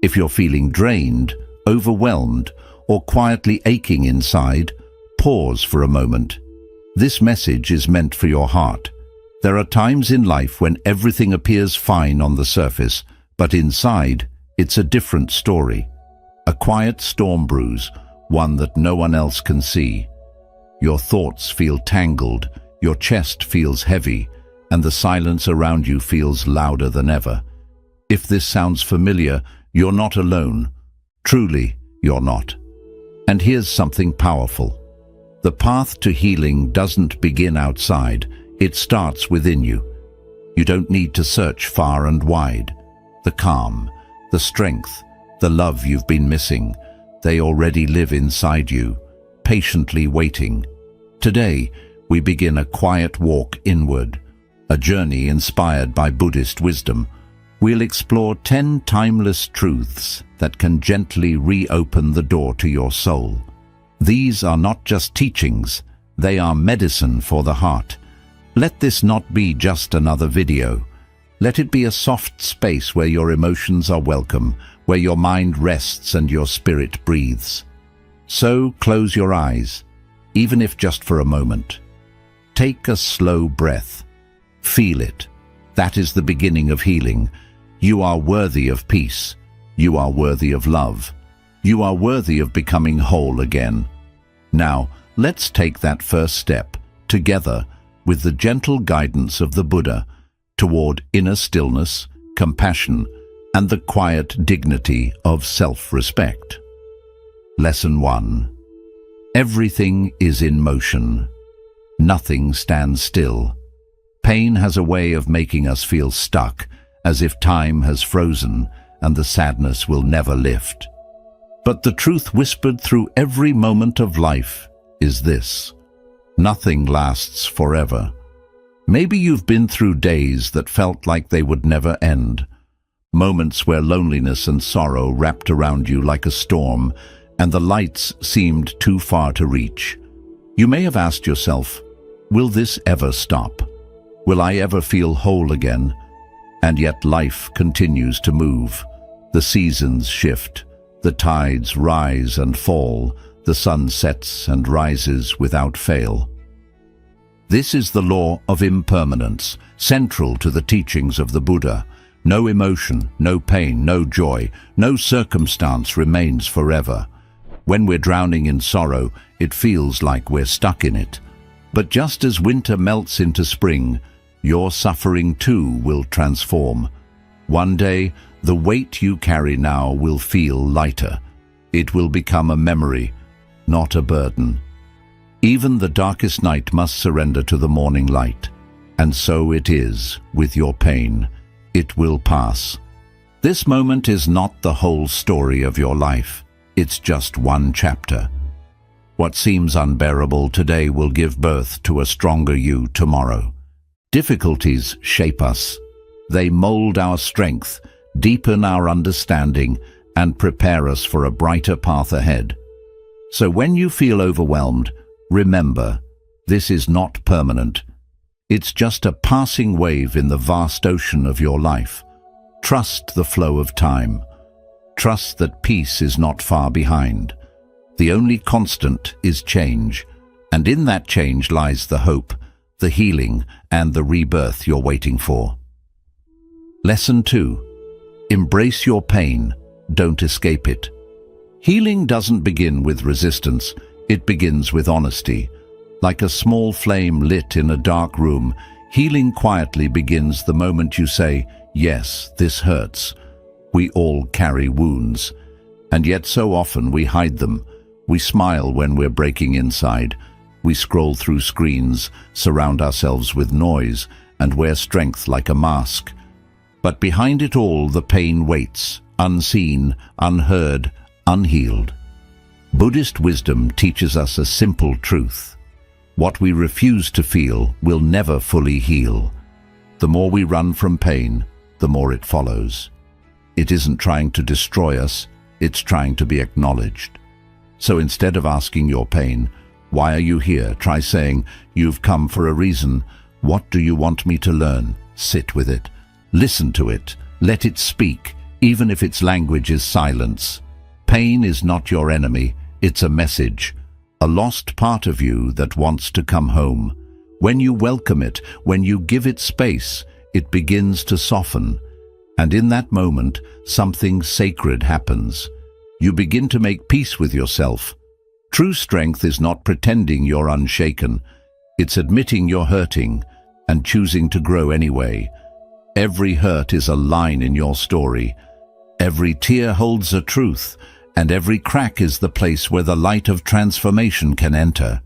If you're feeling drained, overwhelmed, or quietly aching inside, pause for a moment. This message is meant for your heart. There are times in life when everything appears fine on the surface, but inside, it's a different story. A quiet storm brews, one that no one else can see. Your thoughts feel tangled, your chest feels heavy, and the silence around you feels louder than ever. If this sounds familiar, you're not alone. Truly, you're not. And here's something powerful. The path to healing doesn't begin outside, it starts within you. You don't need to search far and wide. The calm, the strength, the love you've been missing, they already live inside you, patiently waiting. Today, we begin a quiet walk inward, a journey inspired by Buddhist wisdom. We'll explore 10 timeless truths that can gently reopen the door to your soul. These are not just teachings, they are medicine for the heart. Let this not be just another video. Let it be a soft space where your emotions are welcome, where your mind rests and your spirit breathes. So close your eyes, even if just for a moment. Take a slow breath. Feel it. That is the beginning of healing. You are worthy of peace. You are worthy of love. You are worthy of becoming whole again. Now, let's take that first step, together, with the gentle guidance of the Buddha, toward inner stillness, compassion, and the quiet dignity of self-respect. Lesson 1. Everything is in motion. Nothing stands still. Pain has a way of making us feel stuck, as if time has frozen and the sadness will never lift. But the truth whispered through every moment of life is this: nothing lasts forever. Maybe you've been through days that felt like they would never end. Moments where loneliness and sorrow wrapped around you like a storm, and the lights seemed too far to reach. You may have asked yourself, will this ever stop? Will I ever feel whole again? And yet life continues to move. The seasons shift. The tides rise and fall. The sun sets and rises without fail. This is the law of impermanence, central to the teachings of the Buddha. No emotion, no pain, no joy, no circumstance remains forever. When we're drowning in sorrow, it feels like we're stuck in it. But just as winter melts into spring, your suffering too will transform. One day, the weight you carry now will feel lighter. It will become a memory, not a burden. Even the darkest night must surrender to the morning light. And so it is with your pain. It will pass. This moment is not the whole story of your life. It's just one chapter. What seems unbearable today will give birth to a stronger you tomorrow. Difficulties shape us. They mold our strength, deepen our understanding, and prepare us for a brighter path ahead. So when you feel overwhelmed, remember, this is not permanent. It's just a passing wave in the vast ocean of your life. Trust the flow of time. Trust that peace is not far behind. The only constant is change, and in that change lies the hope, the healing, and the rebirth you're waiting for. Lesson 2. Embrace your pain. Don't escape it. Healing doesn't begin with resistance. It begins with honesty. Like a small flame lit in a dark room, healing quietly begins the moment you say, "Yes, this hurts." We all carry wounds, and yet so often we hide them. We smile when we're breaking inside. We scroll through screens, surround ourselves with noise, and wear strength like a mask. But behind it all, the pain waits, unseen, unheard, unhealed. Buddhist wisdom teaches us a simple truth. What we refuse to feel will never fully heal. The more we run from pain, the more it follows. It isn't trying to destroy us, it's trying to be acknowledged. So instead of asking your pain, "Why are you here?" try saying, "You've come for a reason. What do you want me to learn?" Sit with it. Listen to it. Let it speak. even if its language is silence. Pain is not your enemy, it's a message, a lost part of you that wants to come home. When you welcome it, when you give it space, it begins to soften. And in that moment, something sacred happens. You begin to make peace with yourself. True strength is not pretending you're unshaken. It's admitting you're hurting and choosing to grow anyway. Every hurt is a line in your story. Every tear holds a truth, and every crack is the place where the light of transformation can enter.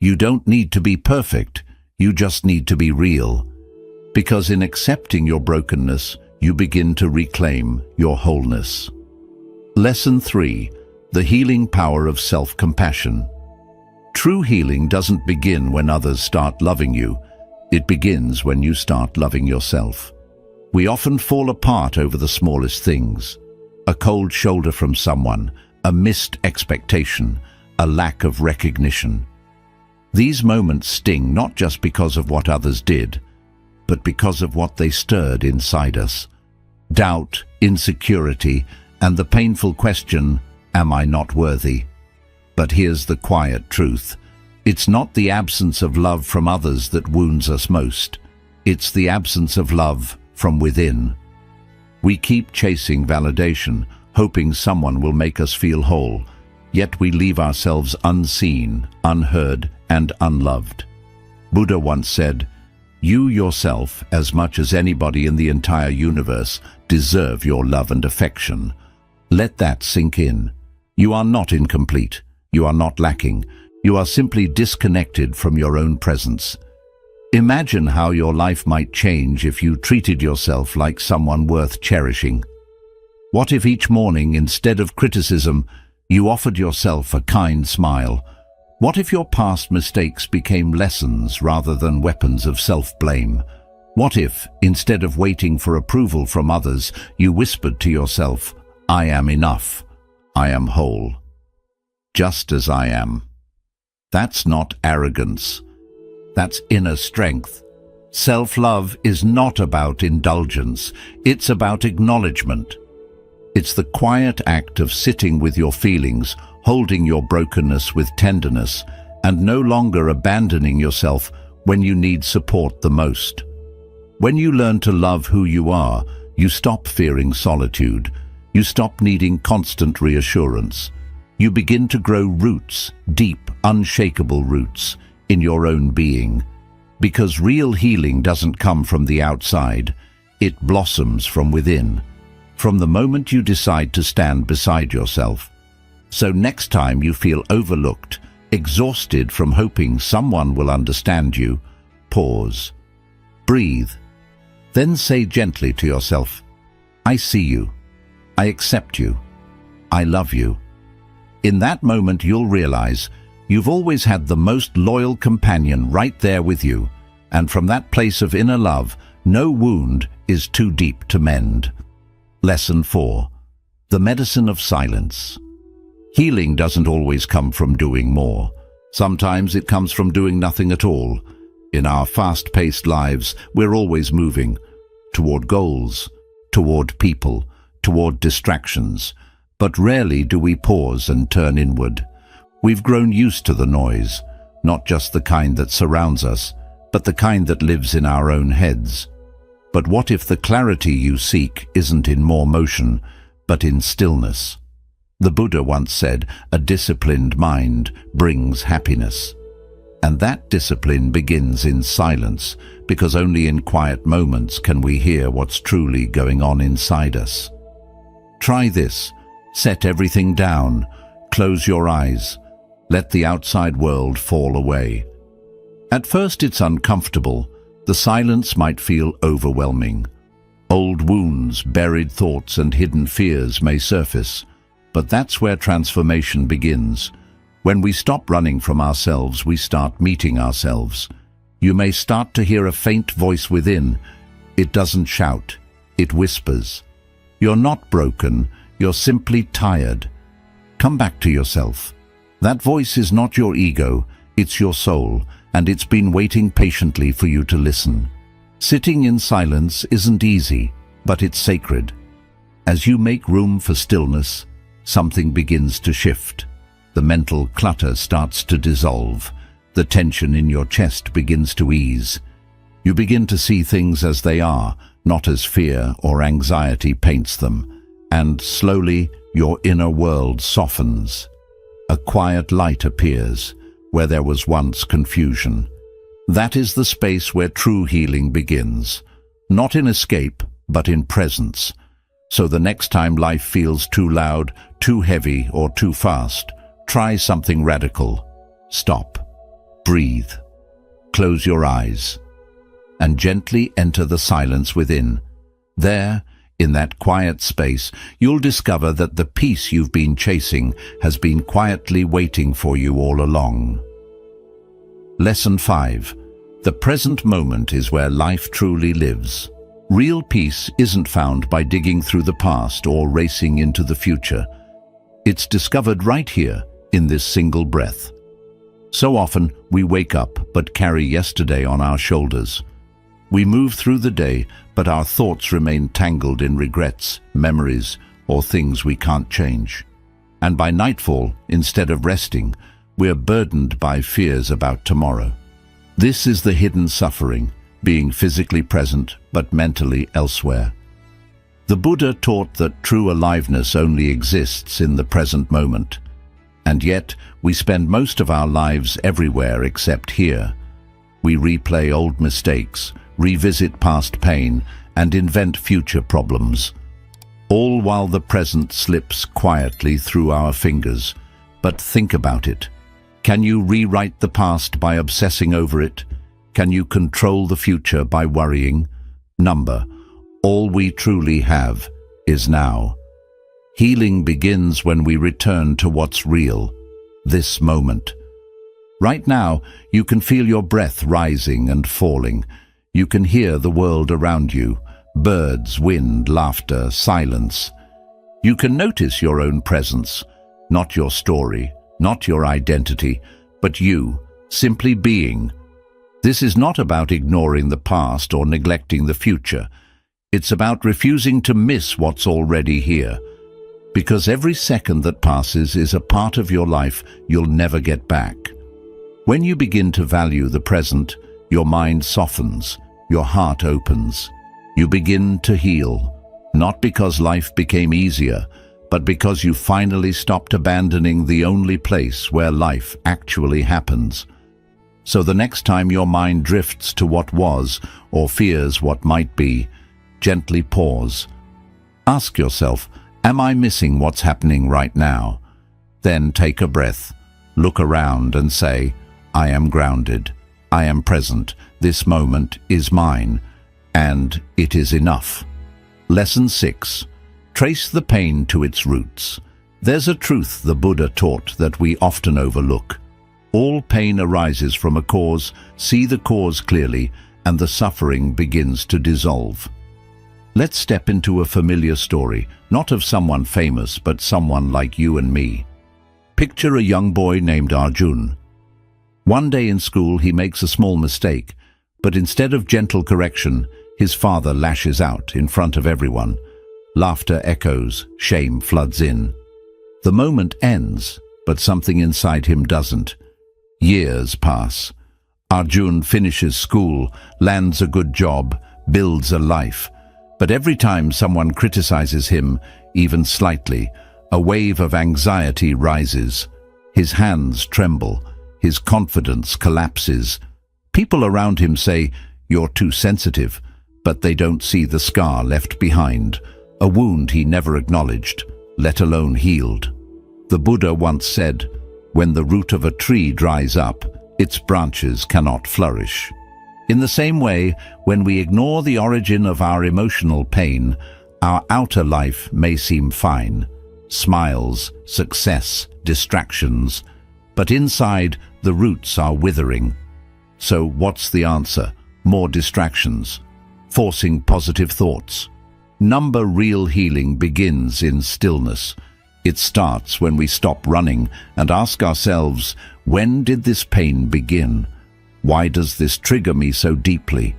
You don't need to be perfect, you just need to be real. Because in accepting your brokenness, you begin to reclaim your wholeness. Lesson 3. The healing power of self-compassion. True healing doesn't begin when others start loving you. It begins when you start loving yourself. We often fall apart over the smallest things. A cold shoulder from someone, a missed expectation, a lack of recognition. These moments sting not just because of what others did, but because of what they stirred inside us. Doubt, insecurity, and the painful question, am I not worthy? But here's the quiet truth. It's not the absence of love from others that wounds us most. It's the absence of love from within. We keep chasing validation, hoping someone will make us feel whole, yet we leave ourselves unseen, unheard, and unloved. Buddha once said, "You yourself, as much as anybody in the entire universe, deserve your love and affection." Let that sink in. You are not incomplete. You are not lacking. You are simply disconnected from your own presence. Imagine how your life might change if you treated yourself like someone worth cherishing. What if each morning, instead of criticism, you offered yourself a kind smile? What if your past mistakes became lessons rather than weapons of self-blame? What if, instead of waiting for approval from others, you whispered to yourself, "I am enough. I am whole. Just as I am." That's not arrogance. That's inner strength. Self-love is not about indulgence. It's about acknowledgement. It's the quiet act of sitting with your feelings, holding your brokenness with tenderness, and no longer abandoning yourself when you need support the most. When you learn to love who you are, you stop fearing solitude. You stop needing constant reassurance. You begin to grow roots, deep, unshakable roots, in your own being. Because real healing doesn't come from the outside, it blossoms from within, from the moment you decide to stand beside yourself. So next time you feel overlooked, exhausted from hoping someone will understand you, pause, breathe, then say gently to yourself, "I see you. I accept you. I love you." In that moment you'll realize you've always had the most loyal companion right there with you, and from that place of inner love, no wound is too deep to mend. Lesson 4. The medicine of silence. Healing doesn't always come from doing more. Sometimes it comes from doing nothing at all. In our fast-paced lives, we're always moving toward goals, toward people, toward distractions, but rarely do we pause and turn inward. We've grown used to the noise, not just the kind that surrounds us, but the kind that lives in our own heads. But what if the clarity you seek isn't in more motion, but in stillness? The Buddha once said, "A disciplined mind brings happiness." And that discipline begins in silence, because only in quiet moments can we hear what's truly going on inside us. Try this. Set everything down. Close your eyes. Let the outside world fall away. At first it's uncomfortable. The silence might feel overwhelming. Old wounds, buried thoughts, and hidden fears may surface. But that's where transformation begins. When we stop running from ourselves, we start meeting ourselves. You may start to hear a faint voice within. It doesn't shout. It whispers. You're not broken. You're simply tired. Come back to yourself. That voice is not your ego. It's your soul, and it's been waiting patiently for you to listen. Sitting in silence isn't easy, but it's sacred. As you make room for stillness, something begins to shift. The mental clutter starts to dissolve. The tension in your chest begins to ease. You begin to see things as they are, not as fear or anxiety paints them. And slowly, your inner world softens. A quiet light appears where there was once confusion. That is the space where true healing begins, not in escape, but in presence. So the next time life feels too loud, too heavy, or too fast, try something radical. Stop. Breathe. Close your eyes. And gently enter the silence within. There, in that quiet space, you'll discover that the peace you've been chasing has been quietly waiting for you all along. Lesson 5. The present moment is where life truly lives. Real peace isn't found by digging through the past or racing into the future. It's discovered right here, in this single breath. So often, we wake up but carry yesterday on our shoulders. We move through the day, but our thoughts remain tangled in regrets, memories, or things we can't change. And by nightfall, instead of resting, we're burdened by fears about tomorrow. This is the hidden suffering, being physically present but mentally elsewhere. The Buddha taught that true aliveness only exists in the present moment. And yet, we spend most of our lives everywhere except here. We replay old mistakes, revisit past pain, and invent future problems, all while the present slips quietly through our fingers. But think about it. Can you rewrite the past by obsessing over it? Can you control the future by worrying? Number, all we truly have is now. Healing begins when we return to what's real, this moment. Right now, you can feel your breath rising and falling. You can hear the world around you, birds, wind, laughter, silence. You can notice your own presence, not your story, not your identity, but you, simply being. This is not about ignoring the past or neglecting the future. It's about refusing to miss what's already here. Because every second that passes is a part of your life you'll never get back. When you begin to value the present, your mind softens, your heart opens. You begin to heal, not because life became easier, but because you finally stopped abandoning the only place where life actually happens. So the next time your mind drifts to what was or fears what might be, gently pause. Ask yourself, am I missing what's happening right now? Then take a breath, look around and say, I am grounded. I am present. This moment is mine, and it is enough. Lesson 6. Trace the pain to its roots. There's a truth the Buddha taught that we often overlook. All pain arises from a cause. See the cause clearly, and the suffering begins to dissolve. Let's step into a familiar story, not of someone famous, but someone like you and me. Picture a young boy named Arjun. One day in school, he makes a small mistake, but instead of gentle correction, his father lashes out in front of everyone. Laughter echoes, shame floods in. The moment ends, but something inside him doesn't. Years pass. Arjun finishes school, lands a good job, builds a life. But every time someone criticizes him, even slightly, a wave of anxiety rises. His hands tremble. His confidence collapses. People around him say, "You're too sensitive," but they don't see the scar left behind, a wound he never acknowledged, let alone healed. The Buddha once said, "When the root of a tree dries up, its branches cannot flourish." In the same way, when we ignore the origin of our emotional pain, our outer life may seem fine. Smiles, success, distractions. But inside, the roots are withering. So what's the answer? More distractions. Forcing positive thoughts. Number real healing begins in stillness. It starts when we stop running and ask ourselves, when did this pain begin? Why does this trigger me so deeply?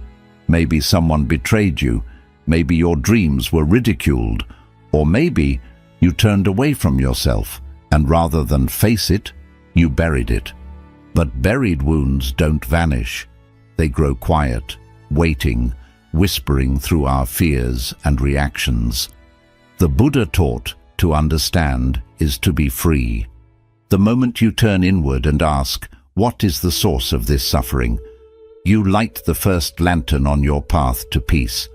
Maybe someone betrayed you. Maybe your dreams were ridiculed. Or maybe you turned away from yourself, and rather than face it, you buried it. But buried wounds don't vanish. They grow quiet, waiting, whispering through our fears and reactions. The Buddha taught to understand is to be free. The moment you turn inward and ask, what is the source of this suffering? You light the first lantern on your path to peace.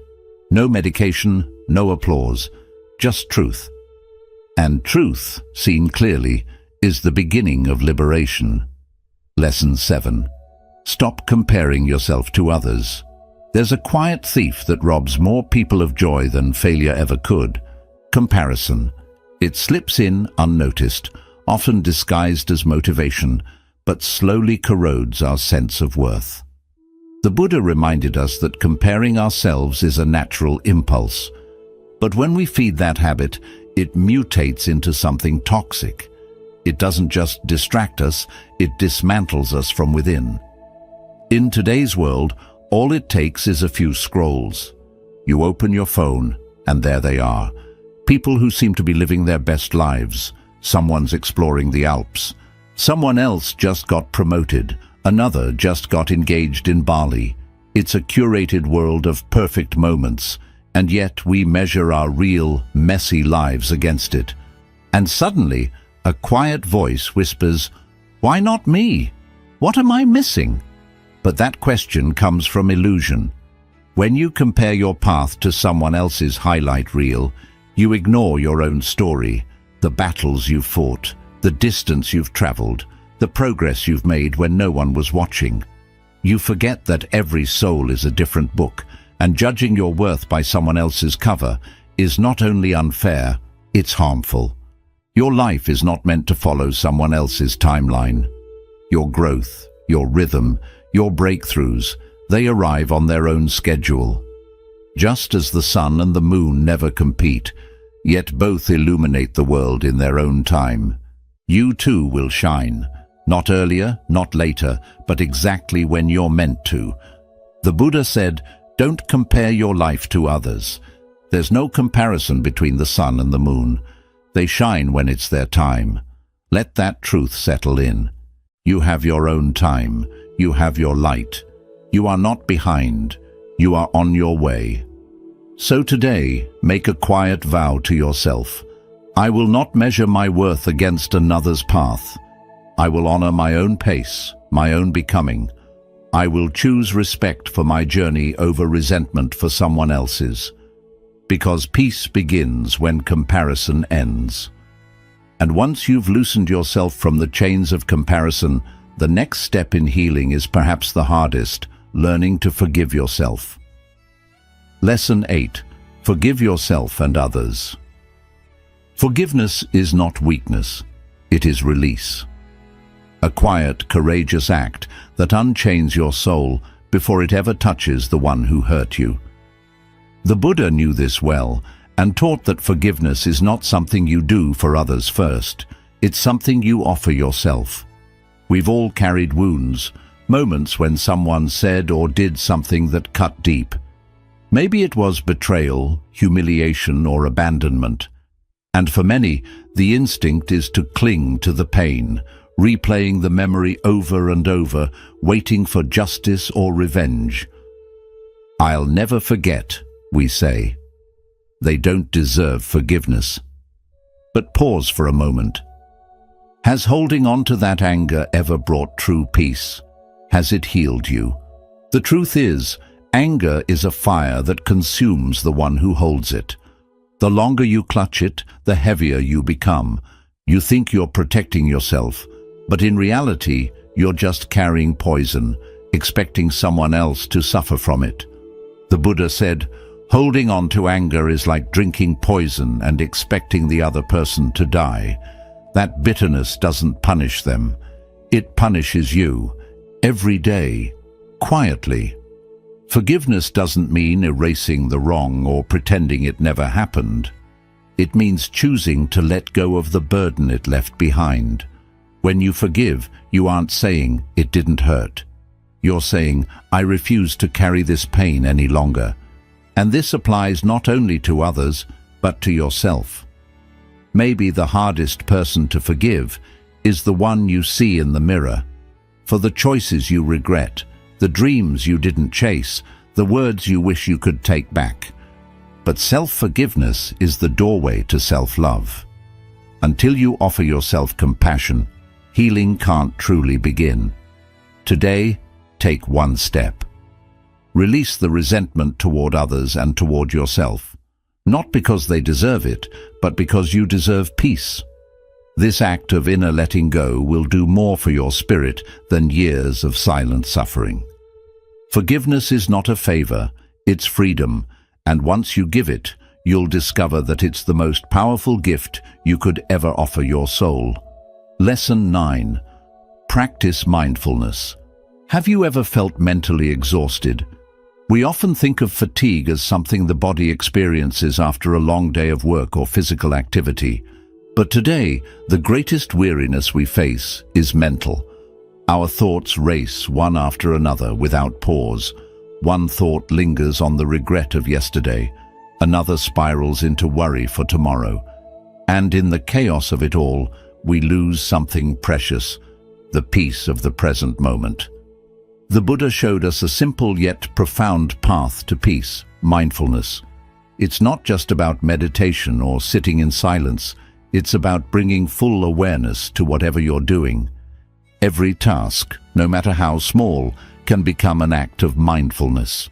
No medication, no applause, just truth. And truth, seen clearly, is the beginning of liberation. Lesson 7. Stop comparing yourself to others. There's a quiet thief that robs more people of joy than failure ever could. Comparison. It slips in unnoticed, often disguised as motivation, but slowly corrodes our sense of worth. The Buddha reminded us that comparing ourselves is a natural impulse. But when we feed that habit, it mutates into something toxic. It doesn't just distract us, it dismantles us from within. In today's world, all it takes is a few scrolls. You open your phone, and there they are. People who seem to be living their best lives. Someone's exploring the Alps. Someone else just got promoted. Another just got engaged in Bali. It's a curated world of perfect moments, and yet we measure our real, messy lives against it. And suddenly, a quiet voice whispers, "Why not me? What am I missing?" But that question comes from illusion. When you compare your path to someone else's highlight reel, you ignore your own story, the battles you've fought, the distance you've traveled, the progress you've made when no one was watching. You forget that every soul is a different book, and judging your worth by someone else's cover is not only unfair, it's harmful. Your life is not meant to follow someone else's timeline. Your growth, your rhythm, your breakthroughs, they arrive on their own schedule. Just as the sun and the moon never compete, yet both illuminate the world in their own time. You too will shine, not earlier, not later, but exactly when you're meant to. The Buddha said, don't compare your life to others. There's no comparison between the sun and the moon. They shine when it's their time. Let that truth settle in. You have your own time. You have your light. You are not behind. You are on your way. So today, make a quiet vow to yourself. I will not measure my worth against another's path. I will honor my own pace, my own becoming. I will choose respect for my journey over resentment for someone else's. Because peace begins when comparison ends. And once you've loosened yourself from the chains of comparison, the next step in healing is perhaps the hardest, learning to forgive yourself. Lesson 8. Forgive yourself and others. Forgiveness is not weakness, it is release. A quiet, courageous act that unchains your soul before it ever touches the one who hurt you. The Buddha knew this well and taught that forgiveness is not something you do for others first, it's something you offer yourself. We've all carried wounds, moments when someone said or did something that cut deep. Maybe it was betrayal, humiliation, or abandonment. And for many, the instinct is to cling to the pain, replaying the memory over and over, waiting for justice or revenge. I'll never forget, we say. They don't deserve forgiveness. But pause for a moment. Has holding on to that anger ever brought true peace? Has it healed you? The truth is, anger is a fire that consumes the one who holds it. The longer you clutch it, the heavier you become. You think you're protecting yourself, but in reality, you're just carrying poison, expecting someone else to suffer from it. The Buddha said, holding on to anger is like drinking poison and expecting the other person to die. That bitterness doesn't punish them. It punishes you, every day, quietly. Forgiveness doesn't mean erasing the wrong or pretending it never happened. It means choosing to let go of the burden it left behind. When you forgive, you aren't saying, it didn't hurt. You're saying, I refuse to carry this pain any longer. And this applies not only to others, but to yourself. Maybe the hardest person to forgive is the one you see in the mirror, for the choices you regret, the dreams you didn't chase, the words you wish you could take back. But self-forgiveness is the doorway to self-love. Until you offer yourself compassion, healing can't truly begin. Today, take one step. Release the resentment toward others and toward yourself, not because they deserve it, but because you deserve peace. This act of inner letting go will do more for your spirit than years of silent suffering. Forgiveness is not a favor, it's freedom, and once you give it, you'll discover that it's the most powerful gift you could ever offer your soul. Lesson 9. Practice mindfulness. Have you ever felt mentally exhausted? We often think of fatigue as something the body experiences after a long day of work or physical activity. But today, the greatest weariness we face is mental. Our thoughts race one after another without pause. One thought lingers on the regret of yesterday. Another spirals into worry for tomorrow. And in the chaos of it all, we lose something precious, the peace of the present moment. The Buddha showed us a simple yet profound path to peace, mindfulness. It's not just about meditation or sitting in silence. It's about bringing full awareness to whatever you're doing. Every task, no matter how small, can become an act of mindfulness.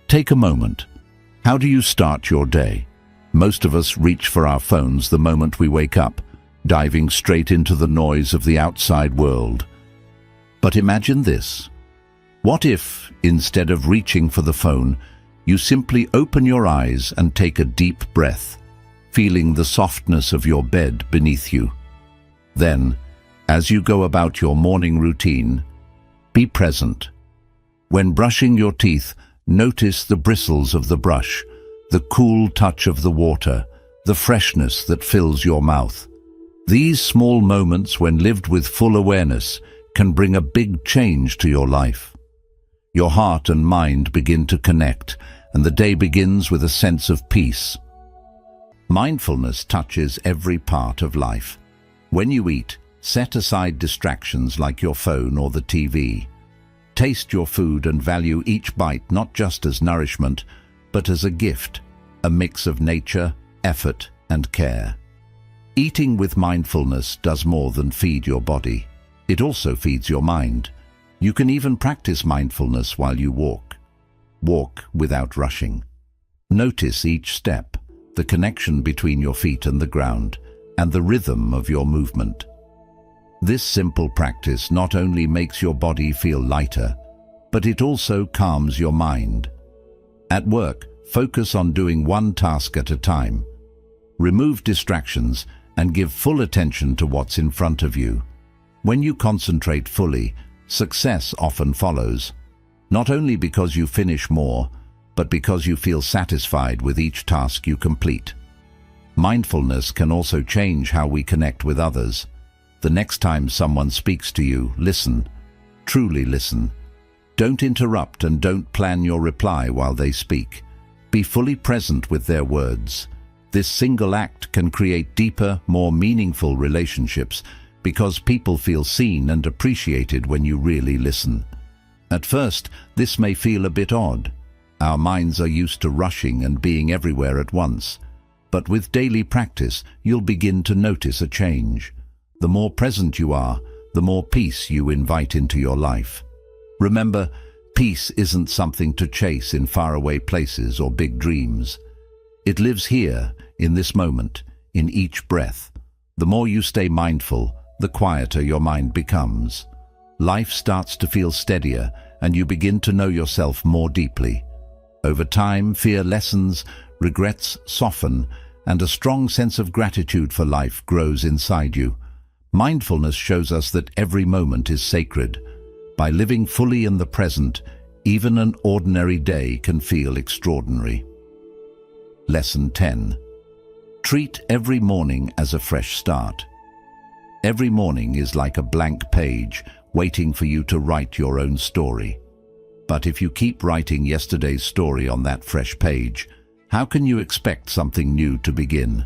Take a moment. How do you start your day? Most of us reach for our phones the moment we wake up, diving straight into the noise of the outside world. But imagine this. What if, instead of reaching for the phone, you simply open your eyes and take a deep breath, feeling the softness of your bed beneath you? Then, as you go about your morning routine, be present. When brushing your teeth, notice the bristles of the brush, the cool touch of the water, the freshness that fills your mouth. These small moments, when lived with full awareness, can bring a big change to your life. Your heart and mind begin to connect, and the day begins with a sense of peace. Mindfulness touches every part of life. When you eat, set aside distractions like your phone or the TV. Taste your food and value each bite not just as nourishment, but as a gift, a mix of nature, effort, and care. Eating with mindfulness does more than feed your body. It also feeds your mind. You can even practice mindfulness while you walk. Walk without rushing. Notice each step, the connection between your feet and the ground, and the rhythm of your movement. This simple practice not only makes your body feel lighter, but it also calms your mind. At work, focus on doing one task at a time. Remove distractions and give full attention to what's in front of you. When you concentrate fully, success often follows, not only because you finish more, but because you feel satisfied with each task you complete. Mindfulness can also change how we connect with others. The next time someone speaks to you, listen. Truly listen. Don't interrupt and don't plan your reply while they speak. Be fully present with their words. This single act can create deeper, more meaningful relationships because people feel seen and appreciated when you really listen. At first, this may feel a bit odd. Our minds are used to rushing and being everywhere at once. But with daily practice, you'll begin to notice a change. The more present you are, the more peace you invite into your life. Remember, peace isn't something to chase in faraway places or big dreams. It lives here, in this moment, in each breath. The more you stay mindful, the quieter your mind becomes. Life starts to feel steadier, and you begin to know yourself more deeply. Over time, fear lessens, regrets soften, and a strong sense of gratitude for life grows inside you. Mindfulness shows us that every moment is sacred. By living fully in the present, even an ordinary day can feel extraordinary. Lesson 10. Treat every morning as a fresh start. Every morning is like a blank page, waiting for you to write your own story. But if you keep writing yesterday's story on that fresh page, how can you expect something new to begin?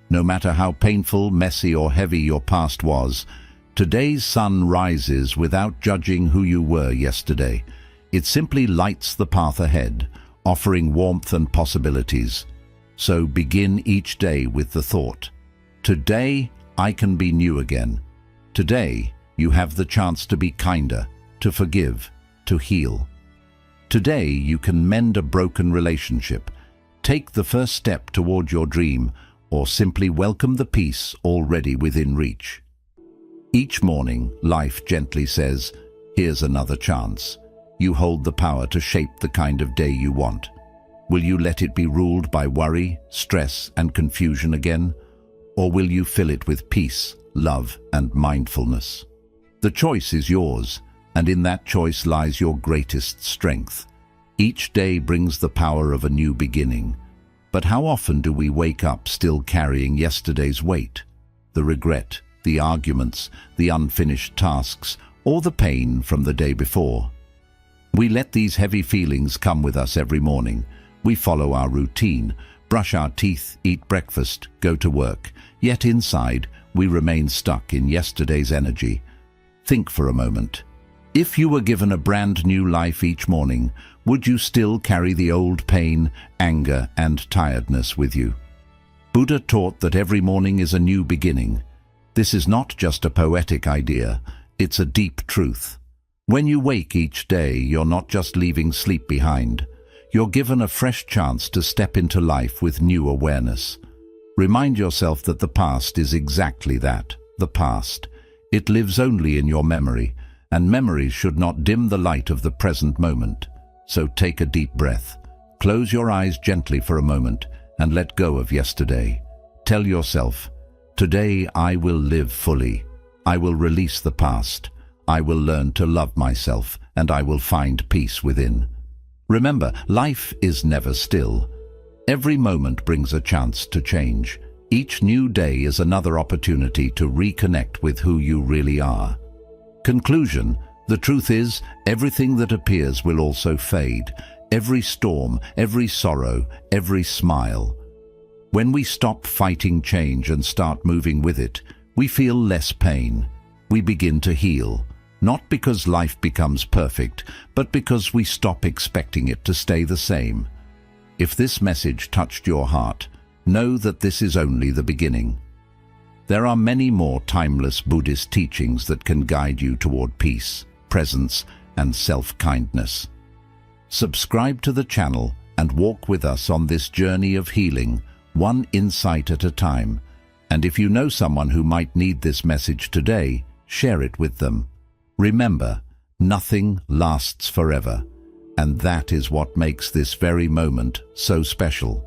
No matter how painful, messy, or heavy your past was, today's sun rises without judging who you were yesterday. It simply lights the path ahead, offering warmth and possibilities. So begin each day with the thought, today I can be new again. Today you have the chance to be kinder, to forgive, to heal. Today you can mend a broken relationship, take the first step toward your dream, or simply welcome the peace already within reach. Each morning, life gently says, here's another chance. You hold the power to shape the kind of day you want. Will you let it be ruled by worry, stress, and confusion again? Or will you fill it with peace, love, and mindfulness? The choice is yours, and in that choice lies your greatest strength. Each day brings the power of a new beginning. But how often do we wake up still carrying yesterday's weight? The regret, the arguments, the unfinished tasks, or the pain from the day before? We let these heavy feelings come with us every morning. We follow our routine, brush our teeth, eat breakfast, go to work. Yet inside, we remain stuck in yesterday's energy. Think for a moment. If you were given a brand new life each morning, would you still carry the old pain, anger, and tiredness with you? Buddha taught that every morning is a new beginning. This is not just a poetic idea, it's a deep truth. When you wake each day, you're not just leaving sleep behind. You're given a fresh chance to step into life with new awareness. Remind yourself that the past is exactly that, the past. It lives only in your memory, and memories should not dim the light of the present moment. So take a deep breath. Close your eyes gently for a moment and let go of yesterday. Tell yourself, today I will live fully. I will release the past. I will learn to love myself, and I will find peace within. Remember, life is never still. Every moment brings a chance to change. Each new day is another opportunity to reconnect with who you really are. Conclusion: the truth is, everything that appears will also fade. Every storm, every sorrow, every smile. When we stop fighting change and start moving with it, we feel less pain. We begin to heal. Not because life becomes perfect, but because we stop expecting it to stay the same. If this message touched your heart, know that this is only the beginning. There are many more timeless Buddhist teachings that can guide you toward peace, presence, and self-kindness. Subscribe to the channel and walk with us on this journey of healing, one insight at a time. And if you know someone who might need this message today, share it with them. Remember, nothing lasts forever, and that is what makes this very moment so special.